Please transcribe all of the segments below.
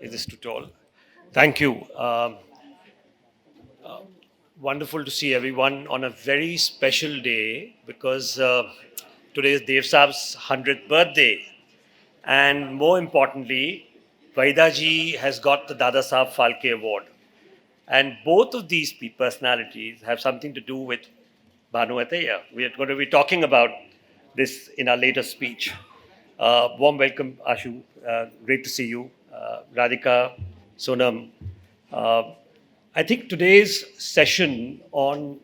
Is this too tall? Thank you. Wonderful to see everyone on a very special day because today is Dev Saab's 100th birthday. And more importantly, Vaida ji has got the Dada Saab Phalke Award. And both of these personalities have something to do with Bhanu Ataiya. We are going to be talking about this in our later speech. Warm welcome, Ashu. Great to see you. Radhika, Sonam. I think today's session on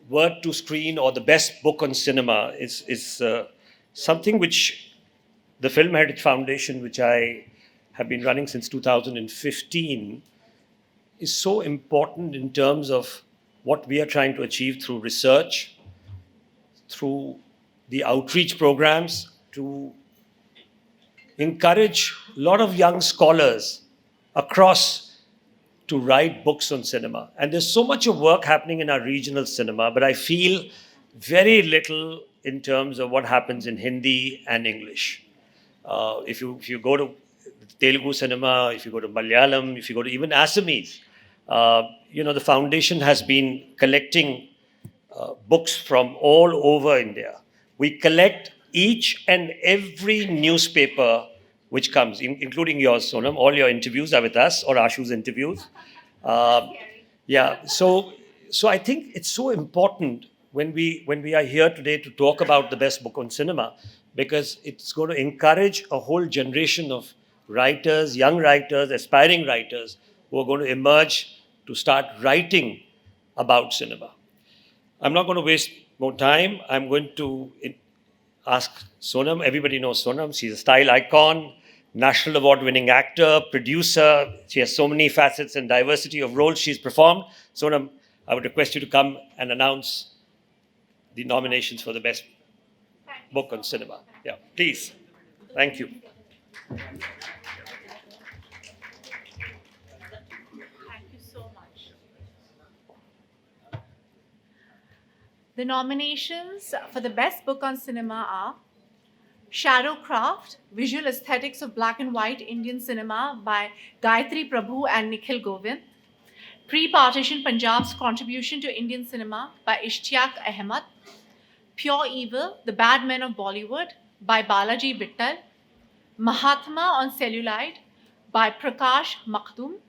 word to screen or the best book on cinema is something which the Film Heritage Foundation, which I have been running since 2015, is so important in terms of what we are trying to achieve through research, through the outreach programs, to encourage a lot of young scholars across to write books on cinema. And there's so much of work happening in our regional cinema, but I feel very little in terms of what happens in Hindi and English. If you go to Telugu cinema, if you go to Malayalam, if you go to even Assamese, the foundation has been collecting books from all over India. We collect each and every newspaper which comes, including yours, Sonam. All your interviews are with us, or Ashu's interviews. So I think it's so important when we are here today to talk about the best book on cinema, because it's going to encourage a whole generation of writers, young writers, aspiring writers, who are going to emerge to start writing about cinema. I'm not going to waste more time. I'm going to ask Sonam. Everybody knows Sonam. She's a style icon, national award-winning actor, producer. She has so many facets and diversity of roles she's performed. Sonam, I would request you to come and announce the nominations for the best book on cinema. Yeah, please. Thank you. Thank you so much. The nominations for the best book on cinema are Shadowcraft, Visual Aesthetics of Black and White Indian Cinema by Gayatri Prabhu and Nikhil Govind. Pre-Partition Punjab's Contribution to Indian Cinema by Ishtiaq Ahmed. Pure Evil, The Bad Men of Bollywood by Balaji Vittal. Mahatma on Cellulite by Prakash Makhdum.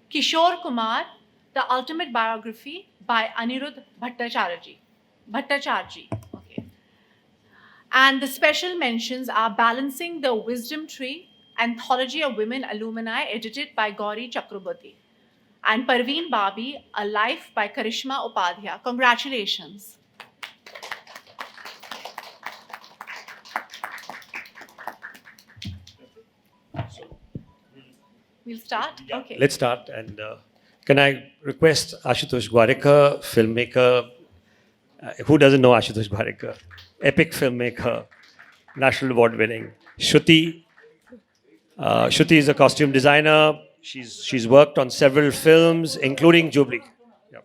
Kishore Kumar, The Ultimate Biography by Anirudh Bhattacharjee. Okay. And the special mentions are Balancing the Wisdom Tree, Anthology of Women Alumni, edited by Gauri Chakraborty. And Parveen Babi, A Life by Karishma Upadhyay. Congratulations. We'll start? Yeah, Okay. let's start. And can I request Ashutosh Gwarikar, filmmaker, who doesn't know Ashutosh Gwarikar? Epic filmmaker, national award winning. Shruti. Shruti is a costume designer. She's worked on several films, including Jubilee. Yep.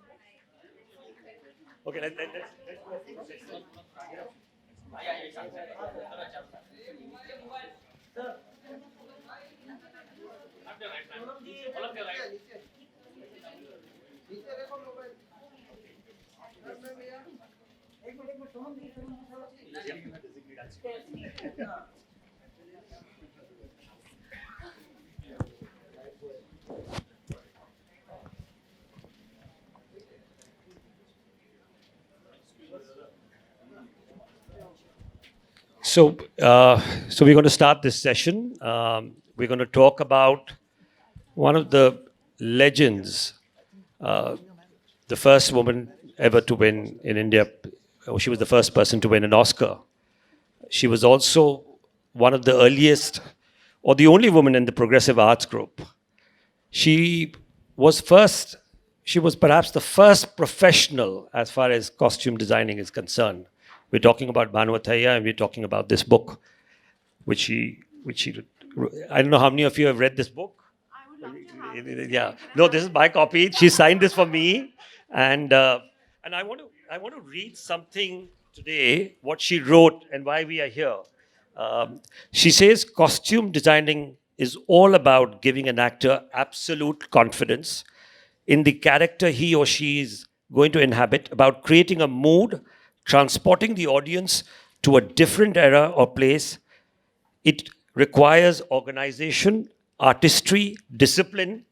Okay, let's So we're going to start this session. We're going to talk about one of the legends, the first woman ever to win in India. She was the first person to win an Oscar. She was also one of the earliest, or the only woman in the progressive arts group. She was perhaps the first professional as far as costume designing is concerned. We're talking about Bhanu Ataiya, and we're talking about this book, which she. I don't know how many of you have read this book. I would love to have Yeah. No, this is my copy. She signed this for me, and I want to read something today. What she wrote and why we are here. She says costume designing is all about giving an actor absolute confidence in the character he or she is going to inhabit, about creating a mood, transporting the audience to a different era or place. It requires organization, artistry, discipline,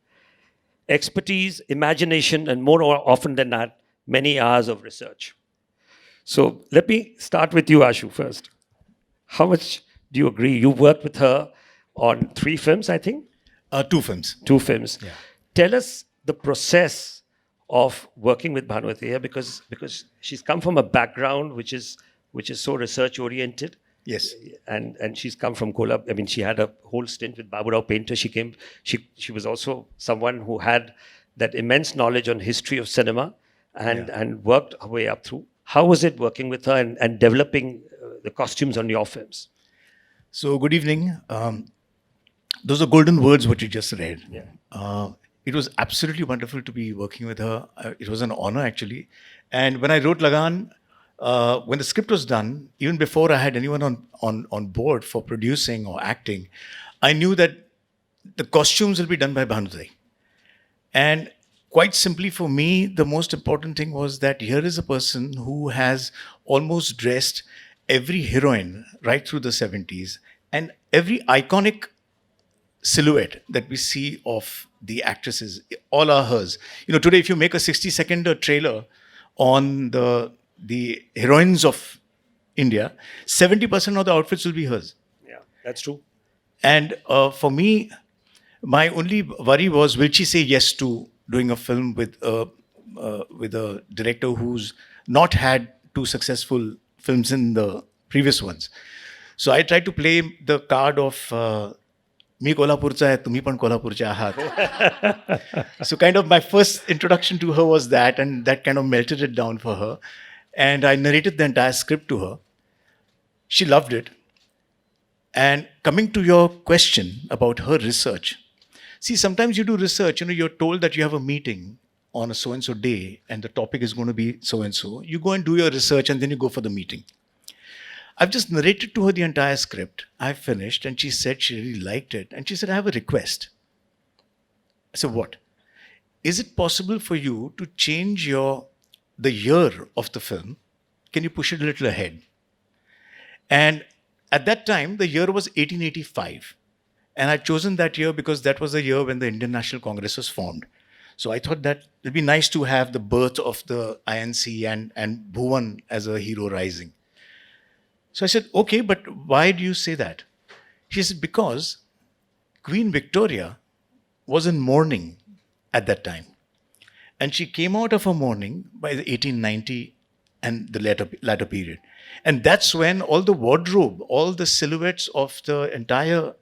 expertise, imagination, and more often than that, many hours of research. So let me start with you, Ashu, first. How much do you agree? You worked with her on 3 films, I think? 2 films. 2 films. Yeah. Tell us the process of working with Bhanuvathiya, because she's come from a background which is so research oriented. Yes. And she's come from Kolhapur. I mean, she had a whole stint with Babu Rao Painter. She was also someone who had that immense knowledge on history of cinema and worked her way up through. How was it working with her and developing the costumes on your films? So, good evening. Those are golden words what you just read. Yeah. It was absolutely wonderful to be working with her. It was an honor, actually. And when I wrote Lagan, when the script was done, even before I had anyone on board for producing or acting, I knew that the costumes will be done by Bhanutai. And quite simply for me, the most important thing was that here is a person who has almost dressed every heroine right through the 70s, and every iconic silhouette that we see of the actresses, all are hers. Today, if you make a 60-second trailer on the heroines of India, 70% of the outfits will be hers. Yeah, that's true. And for me, my only worry was, will she say yes to doing a film with a director who's not had 2 successful films in the previous ones? So I tried to play the card of मी कोल्हापूरचा आहे तुम्ही पण कोल्हापूरचे आहात. So kind of my first introduction to her was that, and that kind of melted it down for her. And I narrated the entire script to her. She loved it. And coming to your question about her research, see, sometimes you do research, you're told that you have a meeting on a so-and-so day and the topic is going to be so-and-so. You go and do your research and then you go for the meeting. I've just narrated to her the entire script. I finished and she said she really liked it. And she said, I have a request. I said, what? Is it possible for you to change the year of the film? Can you push it a little ahead? And at that time, the year was 1885. And I'd chosen that year because that was the year when the Indian National Congress was formed. So I thought that it'd be nice to have the birth of the INC and Bhuvan as a hero rising. So I said, okay, but why do you say that? She said, because Queen Victoria was in mourning at that time. And she came out of her mourning by the 1890 and the latter period. And that's when all the wardrobe, all the silhouettes of the entire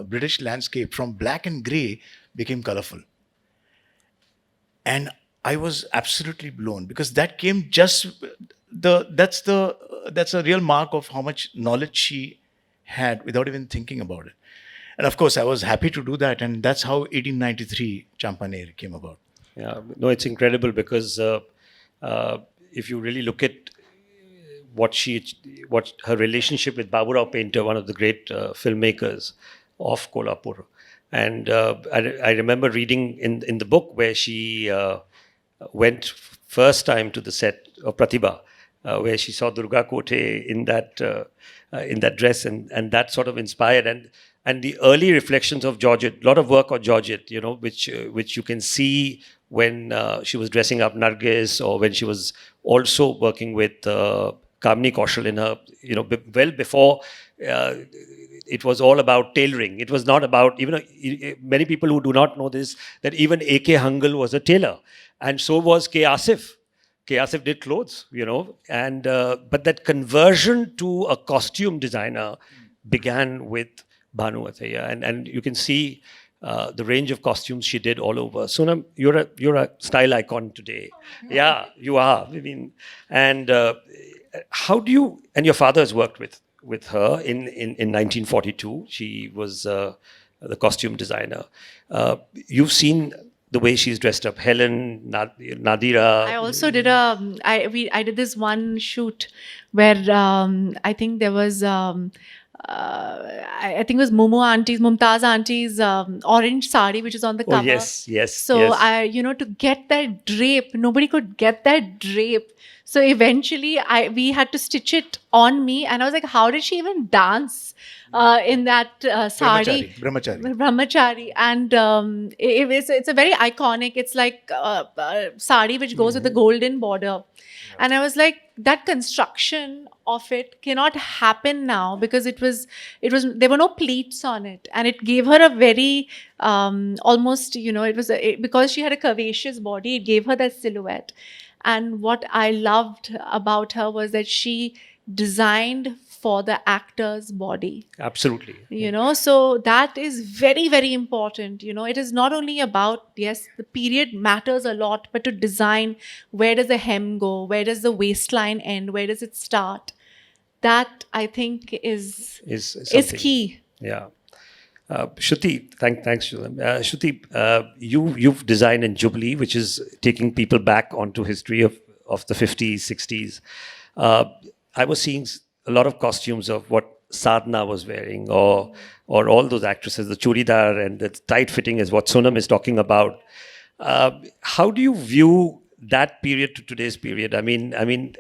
British landscape from black and grey became colorful. And I was absolutely blown because that came just that's a real mark of how much knowledge she had without even thinking about it. And of course, I was happy to do that. And that's how 1893 Champaner came about. Yeah, no, it's incredible because if you really look at what her relationship with Babu Rao Painter, one of the great filmmakers of Kolhapur. And I remember reading in the book where she went first time to the set of Pratibha, where she saw Durga Kote in that dress, and that sort of inspired. And the early reflections of Georgette, a lot of work on Georgette, which you can see when she was dressing up Nargis, or when she was also working with Kamini Kaushal in her, well before it was all about tailoring. It was not about, many people who do not know this, that even A.K. Hangal was a tailor. And so was K. Asif. K. Asif did clothes, and but that conversion to a costume designer began with Bhanu Athaiya, and you can see the range of costumes she did all over. Sonam, you're a style icon today. Yeah, you are. I mean, and how do you? And your father has worked with her in 1942. She was the costume designer. You've seen the way she's dressed up, Helen, Nadira. I also did I did this one shoot where I think there was I think it was Mumtaz Auntie's orange sari, which is on the Oh, cover. yes, yes, So yes. to get that drape, nobody could get that drape. So eventually, we had to stitch it on me, and I was like, how did she even dance in that sari? Brahmachari. Brahmachari, and it's a very iconic. It's like sari which goes with the golden border, and I was like, that construction of it cannot happen now because it was there were no pleats on it, and it gave her a very almost it was because she had a curvaceous body, it gave her that silhouette. And what I loved about her was that she designed for the actor's body. Absolutely. So that is very, very important. It is not only about, yes, the period matters a lot, but to design, where does the hem go, where does the waistline end, where does it start, that I think Is is something. key. Yeah. Shruti, thanks, Shulam. Shruti, you've designed in Jubilee, which is taking people back onto history of the 50s, 60s. I was seeing a lot of costumes of what Sadhna was wearing, or all those actresses, the churidar and the tight fitting is what Sonam is talking about. How do you view that period to today's period? I mean,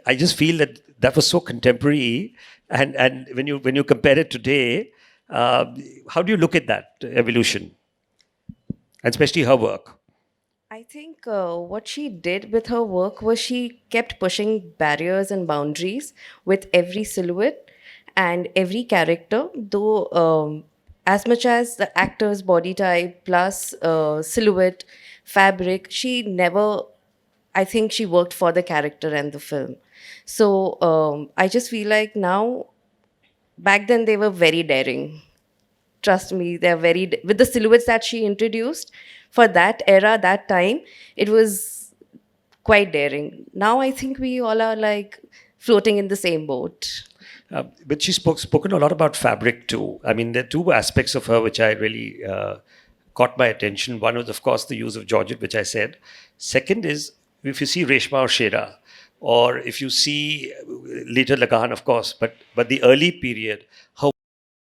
I just feel that was so contemporary, and when you compare it today, how do you look at that evolution, and especially her work? I think what she did with her work was she kept pushing barriers and boundaries with every silhouette and every character, though, as much as the actor's body type plus silhouette, fabric, she never, I think she worked for the character and the film. So I just feel like now, back then they were very daring. Trust me, they're very, with the silhouettes that she introduced for that era, that time, it was quite daring. Now I think we all are like floating in the same boat. But she's spoken a lot about fabric too. I mean, there are two aspects of her which I really caught my attention. One was, of course, the use of georgette, which I said. Second is, if you see Reshma or Shera, or if you see later Lagan, of course, but the early period, her